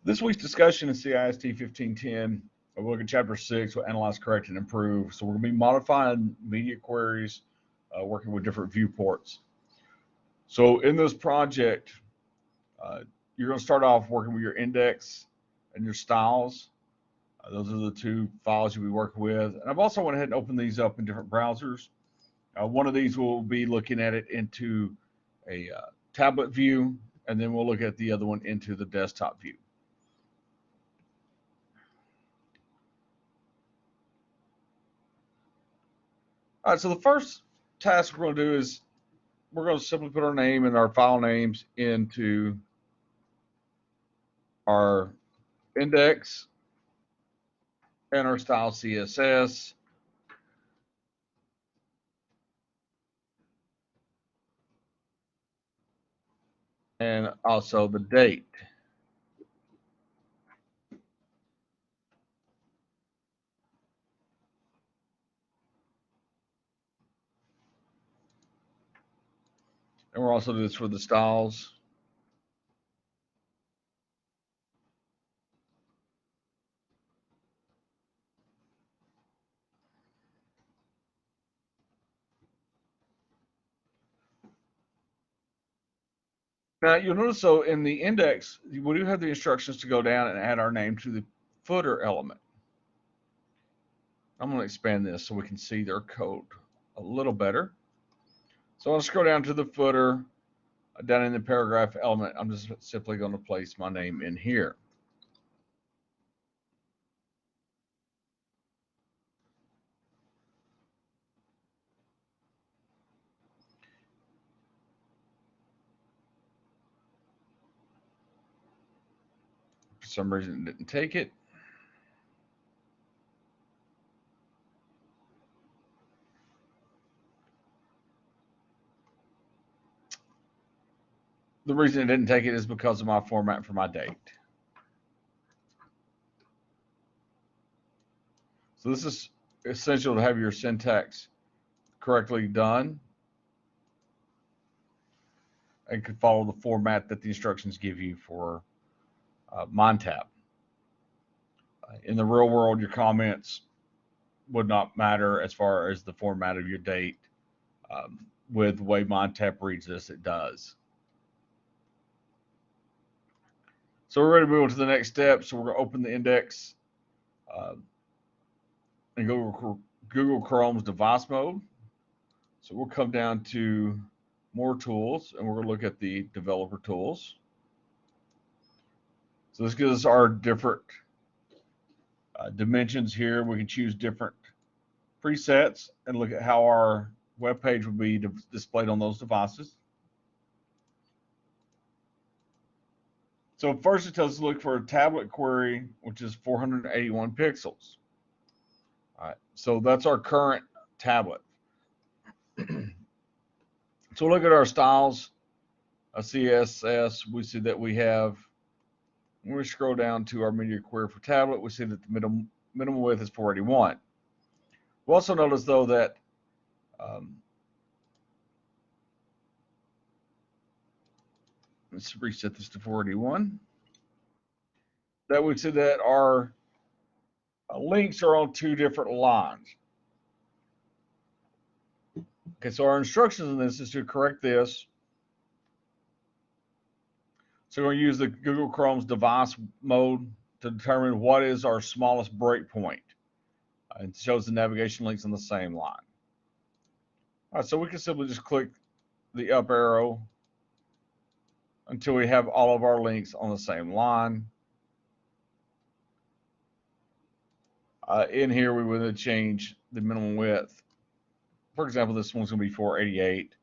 This week's discussion in CIST 1510, we'll look at Chapter 6, we'll analyze, correct, and improve. So we're going to be modifying media queries, working with different viewports. So in this project, you're going to start off working with your index and your styles. Those are the two files you'll be working with. And I've also went ahead and opened these up in different browsers. One of these will be looking at it into a tablet view, and then we'll look at the other one into the desktop view. All right, so the first task we're going to do is we're going to simply put our name and our file names into our index and our style CSS. And also the date. And we're also doing this for the styles. Now you'll notice, so in the index, we do have the instructions to go down and add our name to the footer element. I'm going to expand this so we can see their code a little better. So I'll scroll down to the footer. Down in the paragraph element, I'm just simply going to place my name in here. For some reason, it didn't take it. The reason it didn't take it is because of my format for my date. So this is essential to have your syntax correctly done and could follow the format that the instructions give you for MindTap. In the real world, your comments would not matter as far as the format of your date. With the way MindTap reads this, it does. So we're ready to move on to the next step. So we're going to open the index and go to Google Chrome's device mode. So we'll come down to more tools, and we're going to look at the developer tools. So this gives us our different dimensions here. We can choose different presets and look at how our web page will be displayed on those devices. So first it tells us to look for a tablet query, which is 481 pixels. All right, so that's our current tablet. So look at our styles, CSS. We see that we have, when we scroll down to our media query for tablet, we see that the minimum width is 481. We'll also notice, though, that let's reset this to 481. That we see that our links are on two different lines. Okay, so our instructions in this is to correct this. So we're going to use the Google Chrome's device mode to determine what is our smallest breakpoint. It shows the navigation links on the same line. All right, so we can simply just click the up arrow until we have all of our links on the same line. In here, we would change the minimum width. For example, this one's going to be 488.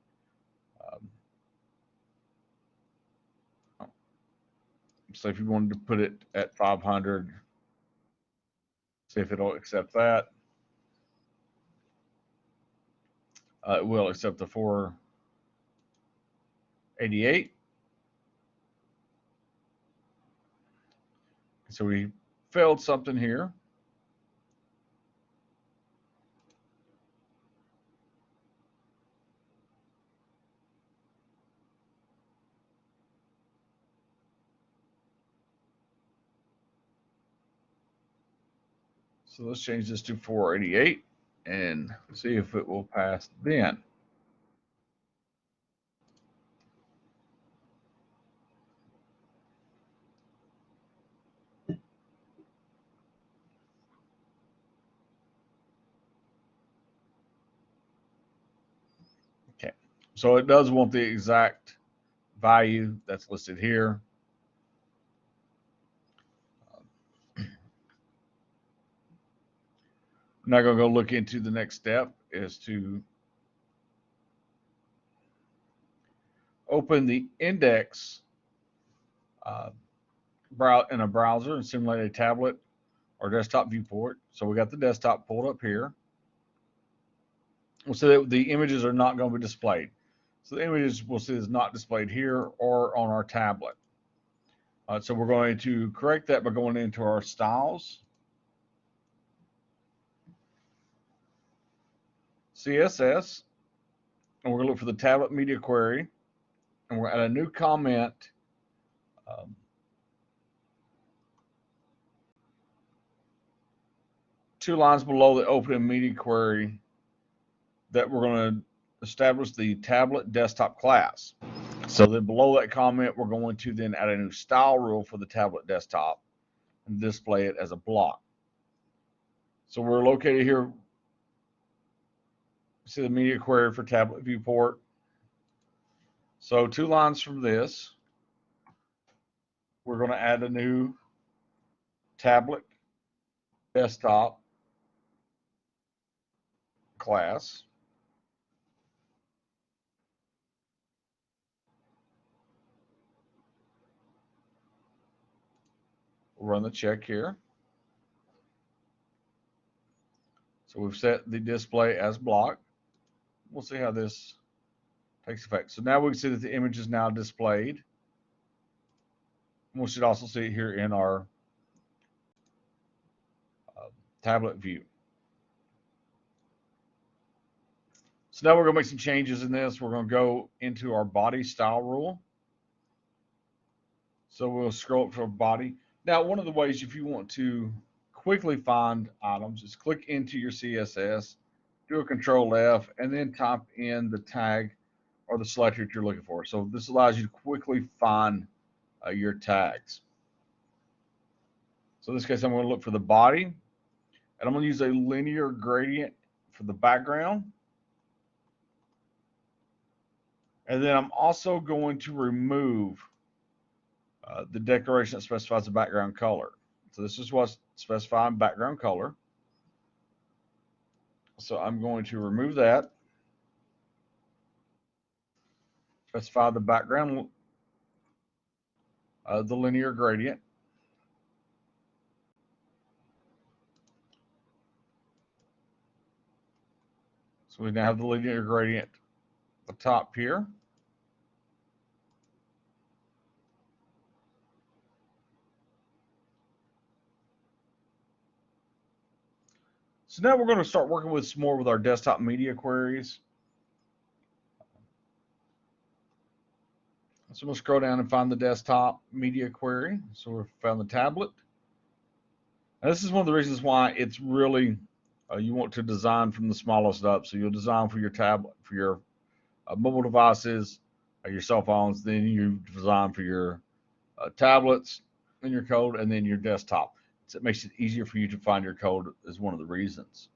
So if you wanted to put it at 500, see if it'll accept that. It will accept the 488. So we failed something here. So let's change this to 488 and see if it will pass then. Okay, so it does want the exact value that's listed here. I'm now going to go look into the next step is to open the index in a browser and simulate a tablet or desktop viewport. So we got the desktop pulled up here. We'll see that the images are not going to be displayed. So the images we'll see is not displayed here or on our tablet. So we're going to correct that by going into our styles, CSS, and we're going to look for the tablet media query, and we're going to add a new comment. Two lines below the open media query that we're going to establish the tablet desktop class. So then below that comment, we're going to then add a new style rule for the tablet desktop and display it as a block. So we're located here. See the media query for tablet viewport. So 2 lines from this, we're going to add a new tablet desktop class. We'll run the check here. So we've set the display as block. We'll see how this takes effect. So now we can see that the image is now displayed. We should also see it here in our tablet view. So now we're going to make some changes in this. We're going to go into our body style rule. So we'll scroll up to our body. Now, one of the ways if you want to quickly find items is click into your CSS, do a Control F, and then type in the tag or the selector that you're looking for. So this allows you to quickly find your tags. So in this case, I'm going to look for the body, and I'm going to use a linear gradient for the background. And then I'm also going to remove the declaration that specifies the background color. So this is what's specifying background color. So I'm going to remove that. Specify the background, the linear gradient. So we now have the linear gradient at the top here. So now we're going to start working with some more with our desktop media queries. So we'll scroll down and find the desktop media query. So we've found the tablet. And this is one of the reasons why it's really, you want to design from the smallest up. So you'll design for your tablet, for your mobile devices, your cell phones, then you design for your tablets and your code, and then your desktop. So it makes it easier for you to find your code is one of the reasons.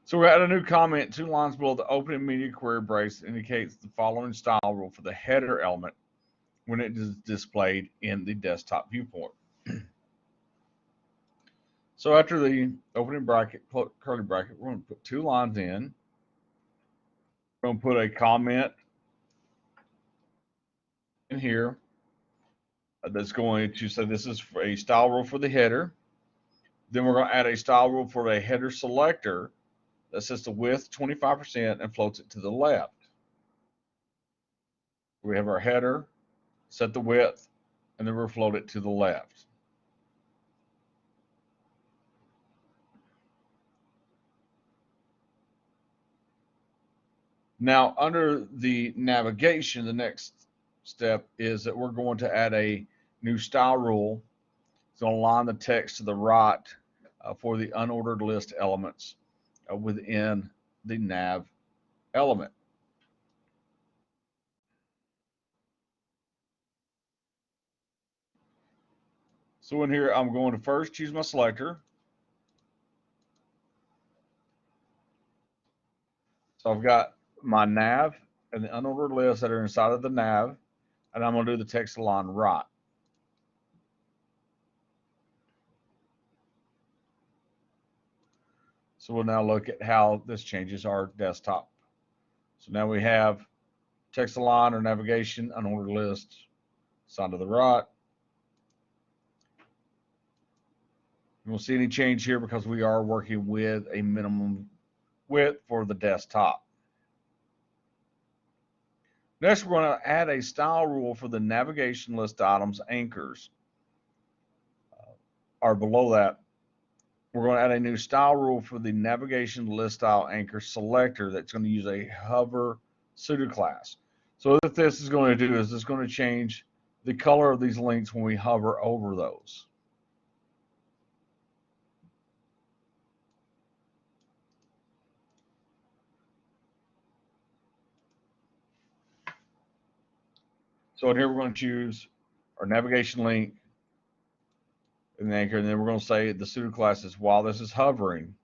So we add a new comment 2 lines below the opening media query brace that indicates the following style rule for the header element when it is displayed in the desktop viewport. So after the opening bracket, curly bracket, we're going to put 2 lines in. We're going to put a comment in here that's going to say this is a style rule for the header. Then we're going to add a style rule for a header selector that sets the width 25% and floats it to the left. We have our header, set the width, and then we'll float it to the left. Now, under the navigation, the next step is that we're going to add a new style rule. It's going to align the text to the right for the unordered list elements within the nav element. So in here, I'm going to first choose my selector. So I've got my nav and the unordered lists that are inside of the nav, and I'm going to do the text align right. So we'll now look at how this changes our desktop. So now we have text align or navigation, unordered list, side to the right. You won't see any change here because we are working with a minimum width for the desktop. Next, we're going to add a style rule for the navigation list items anchors. Or below that, we're going to add a new style rule for the navigation list style anchor selector that's going to use a hover pseudo class. So what this is going to do is it's going to change the color of these links when we hover over those. So in here, we're going to choose our navigation link and the anchor, and then we're going to say the pseudo class is while this is hovering,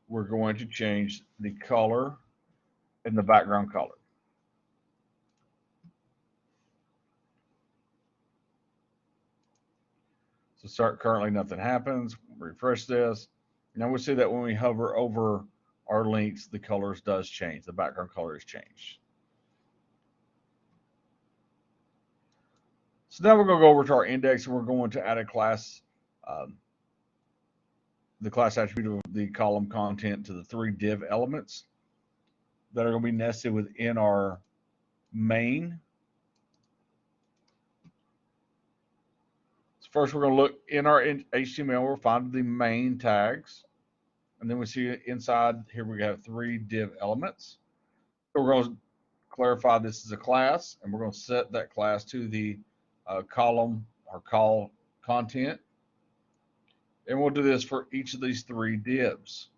we're going to change the color and the background color. So start currently nothing happens. Refresh this. Now we see that when we hover over our links, the colors does change. The background color is changed. So now we're going to go over to our index and we're going to add a class, the class attribute of the column content to the 3 div elements that are going to be nested within our main. So first we're going to look in our HTML, we'll find the main tags. And then we see inside here we have 3 div elements. So we're going to clarify this is a class, and we're going to set that class to the column or call content. And we'll do this for each of these 3 divs.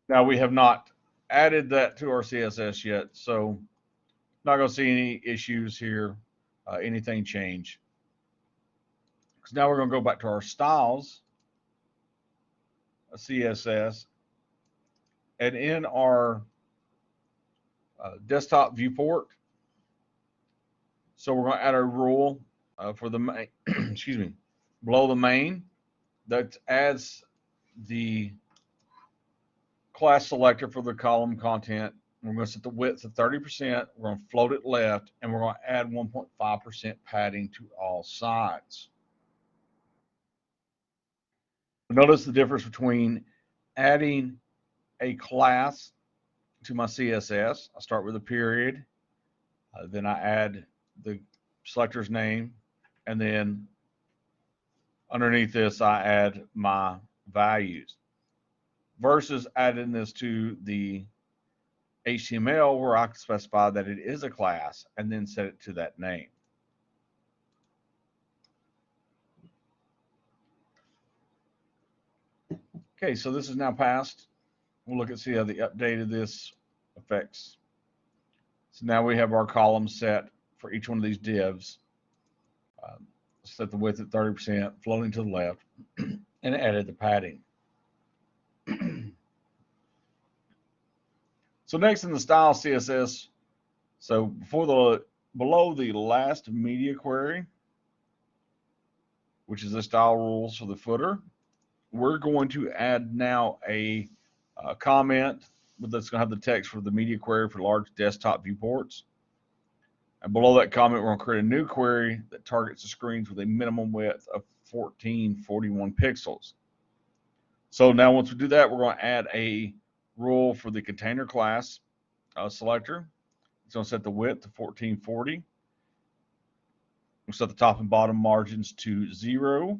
Now we have not added that to our CSS yet, so not going to see any issues here, anything change. Because now we're going to go back to our styles, CSS, and in our desktop viewport. So we're going to add a rule for the main, excuse me, below the main that adds the class selector for the column content. We're going to set the width to 30%. We're going to float it left, and we're going to add 1.5% padding to all sides. Notice the difference between adding a class to my CSS. I start with a period, then I add the selector's name, and then underneath this I add my values, versus adding this to the HTML where I can specify that it is a class and then set it to that name. Okay, so this is now passed. We'll look and see how the update of this affects. So now we have our columns set for each one of these divs. Set the width at 30%, floating to the left, and added the padding. So next in the style CSS, so below the last media query, which is the style rules for the footer, we're going to add now a comment that's going to have the text for the media query for large desktop viewports. And below that comment, we're going to create a new query that targets the screens with a minimum width of 1441 pixels. So now once we do that, we're going to add a rule for the container class selector. It's going to set the width to 1440. We'll set the top and bottom margins to 0.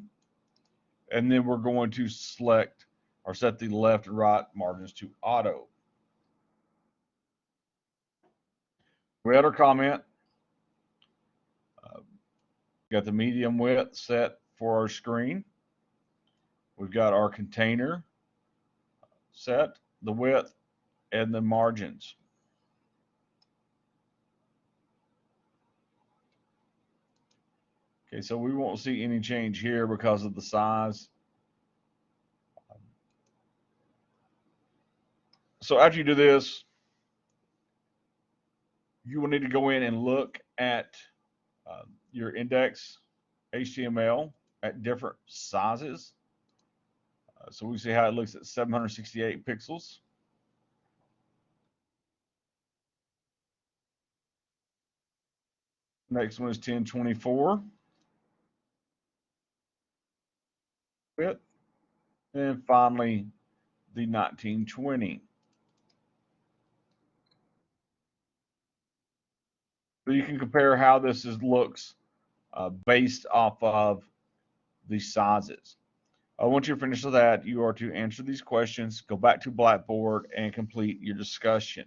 And then we're going to select or set the left and right margins to auto. We had our comment. Got the medium width set for our screen. We've got our container set, the width, and the margins. Okay, so we won't see any change here because of the size. So after you do this, you will need to go in and look at your index HTML at different sizes. So we see how it looks at 768 pixels. Next one is 1024 width. And finally, the 1920. So you can compare how this looks based off of the sizes. Once you're finished with that, you are to answer these questions, go back to Blackboard, and complete your discussion.